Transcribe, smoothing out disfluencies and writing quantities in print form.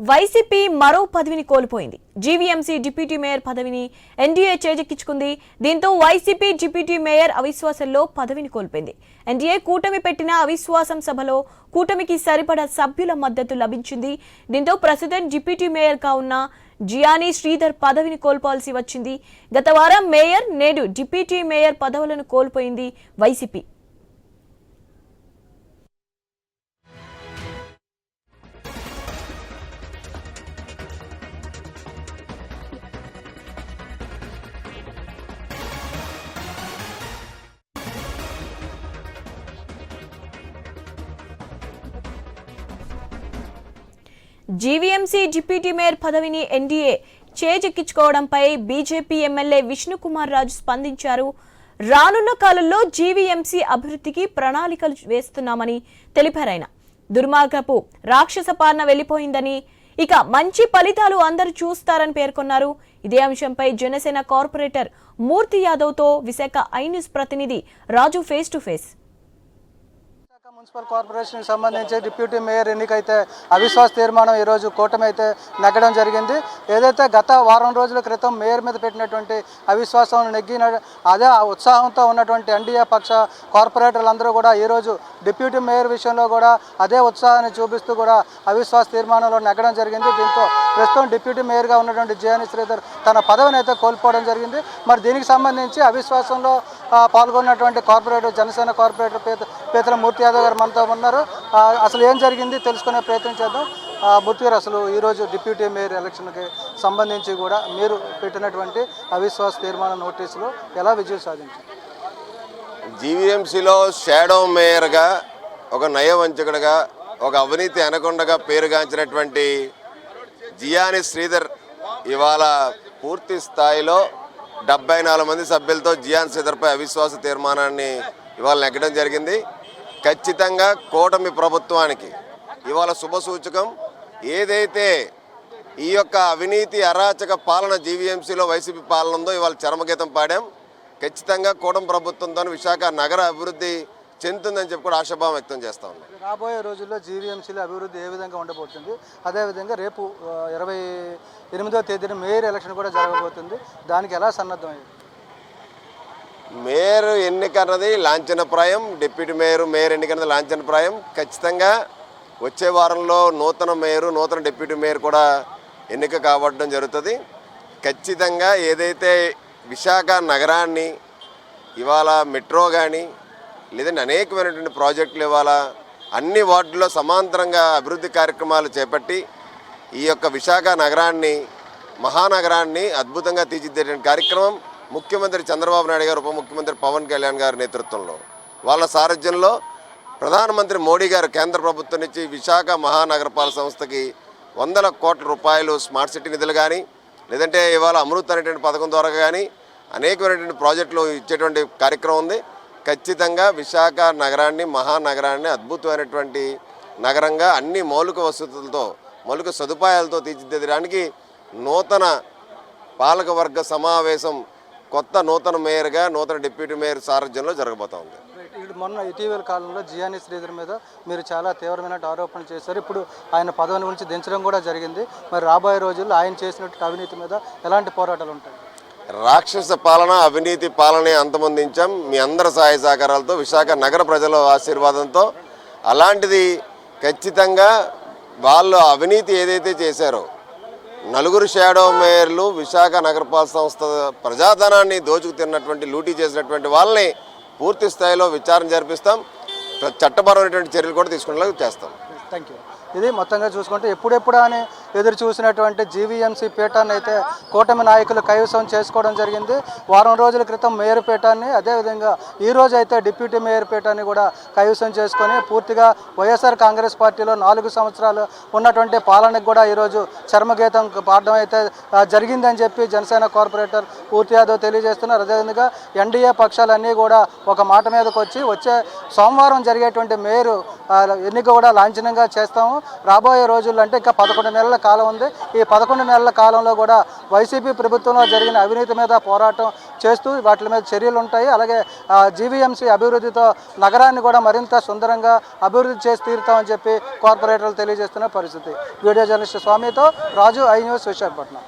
YCP మరో పదవిని కోల్పోయింది. జీవీఎంసీ డిప్యూటీ మేయర్ పదవిని ఎన్డీఏ చేజెక్కించుకుంది. దీంతో వైసీపీ డిప్యూటీ మేయర్ అవిశ్వాసంలో పదవిని కోల్పోయింది. ఎన్డీఏ కూటమి పెట్టిన అవిశ్వాసం సభలో కూటమికి సరిపడా సభ్యుల మద్దతు లభించింది. దీంతో ప్రెసిడెంట్ డిప్యూటీ మేయర్ గా ఉన్న జియానీ శ్రీధర్ పదవిని కోల్పోవాల్సి వచ్చింది. గత వారం మేయర్, నేడు డిప్యూటీ మేయర్ పదవులను కోల్పోయింది వైసీపీ. జీవీఎంసీ డిప్యూటీ మేయర్ పదవిని NDA చేజెక్కించుకోవడంపై BJP MLA Vishnukumar Raju స్పందించారు. రానున్న కాలంలో జీవీఎంసీ అభివృద్ధికి ప్రణాళికలు వేస్తున్నామని తెలిపారాయన. దుర్మార్గపు రాక్షస పాలన వెళ్లిపోయిందని, ఇక మంచి ఫలితాలు అందరూ చూస్తారని పేర్కొన్నారు. ఇదే అంశంపై జనసేన కార్పొరేటర్ మూర్తి యాదవ్ తో విశాఖ ఐ న్యూస్ ప్రతినిధి రాజు ఫేస్ టు ఫేస్. మున్సిపల్ కార్పొరేషన్కి సంబంధించి డిప్యూటీ మేయర్ ఎన్నికైతే అవిశ్వాస తీర్మానం ఈరోజు కూటమి అయితే నెగ్గడం జరిగింది. ఏదైతే గత వారం రోజుల క్రితం మేయర్ మీద పెట్టినటువంటి అవిశ్వాసం నెగ్గిన అదే ఉత్సాహంతో ఉన్నటువంటి ఎన్డీఏ పక్ష కార్పొరేటర్లందరూ కూడా ఈరోజు డిప్యూటీ మేయర్ విషయంలో కూడా అదే ఉత్సాహాన్ని చూపిస్తూ కూడా అవిశ్వాస తీర్మానంలో నెగ్గడం జరిగింది. దీంతో ప్రస్తుతం డిప్యూటీ మేయర్గా ఉన్నటువంటి జియానీ శ్రీధర్ తన పదవిని అయితే కోల్పోవడం జరిగింది. మరి దీనికి సంబంధించి అవిశ్వాసంలో పాల్గొన్నటువంటి కార్పొరేటర్ జనసేన కార్పొరేటర్ పీతల మూర్తి యాదవ్ గారు మనతో ఉన్నారు. అసలు ఏం జరిగింది తెలుసుకునే ప్రయత్నం చేద్దాం. మూర్తి గారు, అసలు ఈరోజు డిప్యూటీ మేయర్ ఎలక్షన్కి సంబంధించి కూడా మీరు పెట్టినటువంటి అవిశ్వాస తీర్మాన నోటీసులో ఎలా విజయం సాధించారు? జీవీఎంసీలో షాడో మేయర్గా, ఒక నయవంచకుడిగా, ఒక అవినీతి అనకొండగా పేరుగాంచినటువంటి జియానీ శ్రీధర్ ఇవాళ పూర్తి స్థాయిలో 74 మంది సభ్యులతో జియానీ శ్రీధర్పై అవిశ్వాస తీర్మానాన్ని ఇవాళ నెగ్గడం జరిగింది. ఖచ్చితంగా కూటమి ప్రభుత్వానికి ఇవాళ శుభసూచకం. ఏదైతే ఈ యొక్క అవినీతి అరాచక పాలన జీవీఎంసీలో వైసీపీ పాలన ఉందో ఇవాళ చరమగీతం పాడాం. ఖచ్చితంగా కూటమి ప్రభుత్వంతో విశాఖ నగర అభివృద్ధి చెందుతుందని చెప్పి కూడా ఆశాభావం వ్యక్తం చేస్తా ఉన్నాం. రాబోయే రోజుల్లో జీవీఎంసీలో అభివృద్ధి ఏ విధంగా ఉండబోతుంది, అదేవిధంగా రేపు 28వ తేదీన మేయర్ ఎలక్షన్ కూడా జరగబోతుంది, దానికి ఎలా సన్నద్ధమైంది? మేయర్ ఎన్నిక అన్నది లాంఛనప్రాయం, డిప్యూటీ మేయర్ ఎన్నిక అన్నది లాంఛనప్రాయం. ఖచ్చితంగా వచ్చే వారంలో నూతన మేయరు, నూతన డిప్యూటీ మేయర్ కూడా ఎన్నిక కావడం జరుగుతుంది. ఖచ్చితంగా ఏదైతే విశాఖ నగరాన్ని ఇవాళ మెట్రో కానీ లేదంటే అనేకమైనటువంటి ప్రాజెక్టులు ఇవాళ అన్ని వార్డుల్లో సమాంతరంగా అభివృద్ధి కార్యక్రమాలు చేపట్టి ఈ యొక్క విశాఖ నగరాన్ని, మహానగరాన్ని అద్భుతంగా తీర్చిదిద్దేటువంటి కార్యక్రమం ముఖ్యమంత్రి చంద్రబాబు నాయుడు గారు, ఉప ముఖ్యమంత్రి పవన్ కళ్యాణ్ గారి నేతృత్వంలో, వాళ్ళ సారథ్యంలో ప్రధానమంత్రి మోడీ గారు కేంద్ర ప్రభుత్వం నుంచి విశాఖ మహానగరపాలక సంస్థకి 100 కోట్ల రూపాయలు స్మార్ట్ సిటీ నిధులు కానీ లేదంటే ఇవాళ అమృత్ అనేటువంటి పథకం ద్వారా కానీ అనేకమైనటువంటి ప్రాజెక్టులు ఇచ్చేటువంటి కార్యక్రమం ఉంది. ఖచ్చితంగా విశాఖ నగరాన్ని, మహానగరాన్ని అద్భుతమైనటువంటి నగరంగా అన్ని మౌలిక వసతులతో, మౌలిక సదుపాయాలతో తీర్చిదిద్దడానికి నూతన పాలకవర్గ సమావేశం కొత్త నూతన మేయర్గా, నూతన డిప్యూటీ మేయర్ సారథ్యంలో జరగబోతా ఉంది. మొన్న ఇటీవల కాలంలో జియానీ శ్రీధర్ మీద మీరు చాలా తీవ్రమైన ఆరోపణలు చేశారు. ఇప్పుడు ఆయన పదవిని గురించి దించడం కూడా జరిగింది. మరి రాబోయే రోజుల్లో ఆయన చేసినట్టు అవినీతి మీద ఎలాంటి పోరాటాలు ఉంటాయి? రాక్షస పాలన, అవినీతి పాలనే అంతమొందించాం మీ అందరి సహాయ సహకారాలతో, విశాఖ నగర ప్రజల ఆశీర్వాదంతో. అలాంటిది ఖచ్చితంగా వాళ్ళు అవినీతి ఏదైతే చేశారో, 4 షాడో మేయర్లు విశాఖ నగరపాలక సంస్థ ప్రజాధనాన్ని దోచుకు తిన్నటువంటి, లూటీ చేసినటువంటి వాళ్ళని పూర్తి స్థాయిలో విచారణ జరిపిస్తాం. చట్టపరమైనటువంటి చర్యలు కూడా తీసుకునేలా చేస్తాం. Thank you. ఇది మొత్తంగా చూసుకుంటే ఎప్పుడెప్పుడు అని ఎదురు చూసినటువంటి జీవీఎంసీ పీఠాన్ని అయితే కూటమి నాయకులు కైవసం చేసుకోవడం జరిగింది. వారం రోజుల క్రితం మేయర్ పీఠాన్ని, అదేవిధంగా ఈరోజు అయితే డిప్యూటీ మేయర్ పీఠాన్ని కూడా కైవసం చేసుకొని పూర్తిగా వైఎస్ఆర్ కాంగ్రెస్ పార్టీలో 4 సంవత్సరాలు ఉన్నటువంటి పాలనకు కూడా ఈరోజు చర్మగీతం పాడడం అయితే జరిగిందని చెప్పి జనసేన కార్పొరేటర్ మూర్తి యాదవ్ తెలియజేస్తున్నారు. అదేవిధంగా ఎన్డీఏ పక్షాలన్నీ కూడా ఒక మాట మీదకి వచ్చి వచ్చే సోమవారం జరిగేటువంటి మేయర్ ఎన్నిక కూడా లాంఛనంగా చేస్తాము. రాబోయే రోజుల్లో అంటే ఇంకా 11 నెలల కాలం ఉంది. ఈ 11 నెలల కాలంలో కూడా వైసీపీ ప్రభుత్వంలో జరిగిన అవినీతి మీద పోరాటం చేస్తూ వాటి మీద చర్యలు ఉంటాయి. అలాగే జీవీఎంసీ అభివృద్ధితో నగరాన్ని కూడా మరింత సుందరంగా అభివృద్ధి చేసి తీరుతామని చెప్పి కార్పొరేటర్లు తెలియజేస్తున్న పరిస్థితి. వీడియో జర్నలిస్ట్ స్వామితో రాజు, ఐ న్యూస్, విశాఖపట్నం.